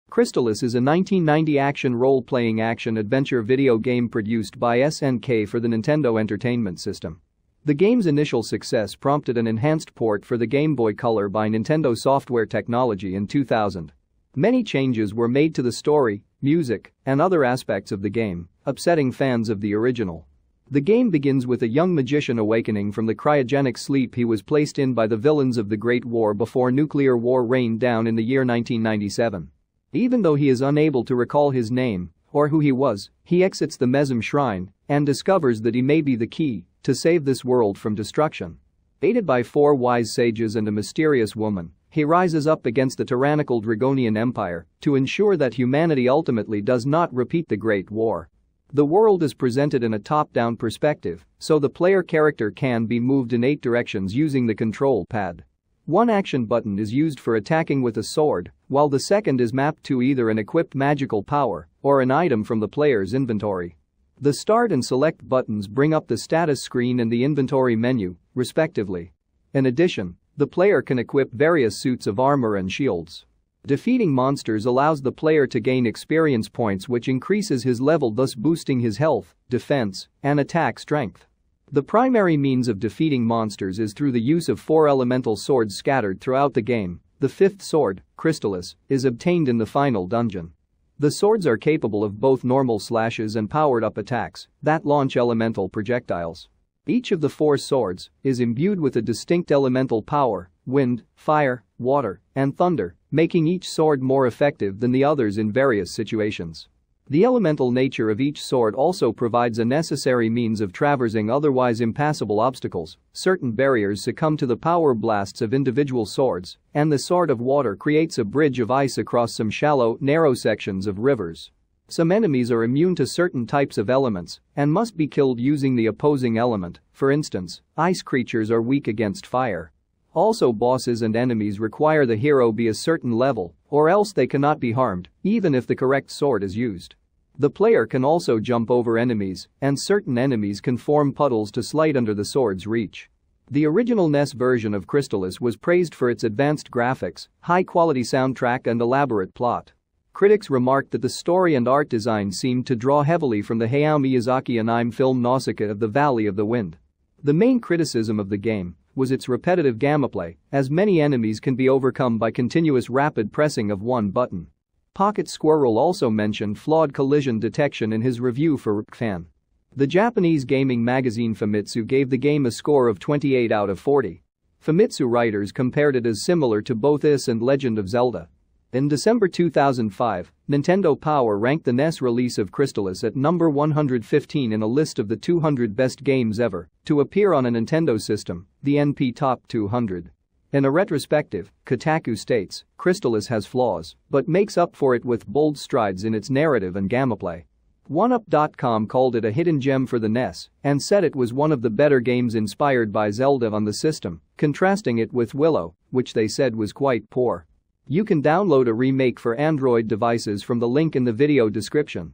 Crystalis is a 1990 action role-playing action-adventure video game produced by SNK for the Nintendo Entertainment System. The game's initial success prompted an enhanced port for the Game Boy Color by Nintendo Software Technology in 2000. Many changes were made to the story, music, and other aspects of the game, upsetting fans of the original. The game begins with a young magician awakening from the cryogenic sleep he was placed in by the villains of the Great War before nuclear war rained down in the year 1997. Even though he is unable to recall his name or who he was, he exits the Mesem Shrine and discovers that he may be the key to save this world from destruction. Aided by 4 wise sages and a mysterious woman, he rises up against the tyrannical Dragonian Empire to ensure that humanity ultimately does not repeat the Great War. The world is presented in a top-down perspective, so the player character can be moved in 8 directions using the control pad. One action button is used for attacking with a sword, while the second is mapped to either an equipped magical power or an item from the player's inventory. The start and select buttons bring up the status screen and the inventory menu, respectively. In addition, the player can equip various suits of armor and shields. Defeating monsters allows the player to gain experience points, which increases his level, thus boosting his health, defense, and attack strength. The primary means of defeating monsters is through the use of 4 elemental swords scattered throughout the game. The 5th sword, Crystalis, is obtained in the final dungeon. The swords are capable of both normal slashes and powered-up attacks that launch elemental projectiles. Each of the 4 swords is imbued with a distinct elemental power: wind, fire, water, and thunder, making each sword more effective than the others in various situations. The elemental nature of each sword also provides a necessary means of traversing otherwise impassable obstacles. Certain barriers succumb to the power blasts of individual swords, and the Sword of Water creates a bridge of ice across some shallow, narrow sections of rivers. Some enemies are immune to certain types of elements and must be killed using the opposing element. For instance, ice creatures are weak against fire. Also, bosses and enemies require the hero be a certain level, or else they cannot be harmed, even if the correct sword is used. The player can also jump over enemies, and certain enemies can form puddles to slide under the sword's reach. The original NES version of Crystalis was praised for its advanced graphics, high-quality soundtrack, and elaborate plot. Critics remarked that the story and art design seemed to draw heavily from the Hayao Miyazaki anime film Nausicaa of the Valley of the Wind. The main criticism of the game was its repetitive gameplay, as many enemies can be overcome by continuous rapid pressing of one button. Pocket Squirrel also mentioned flawed collision detection in his review for RPFan. The Japanese gaming magazine Famitsu gave the game a score of 28 out of 40. Famitsu writers compared it as similar to both Is and Legend of Zelda. In December 2005, Nintendo Power ranked the NES release of Crystalis at number 115 in a list of the 200 best games ever to appear on a Nintendo system, the NP Top 200. In a retrospective, Kotaku states, Crystalis has flaws, but makes up for it with bold strides in its narrative and gameplay. OneUp.com called it a hidden gem for the NES and said it was one of the better games inspired by Zelda on the system, contrasting it with Willow, which they said was quite poor. You can download a remake for Android devices from the link in the video description.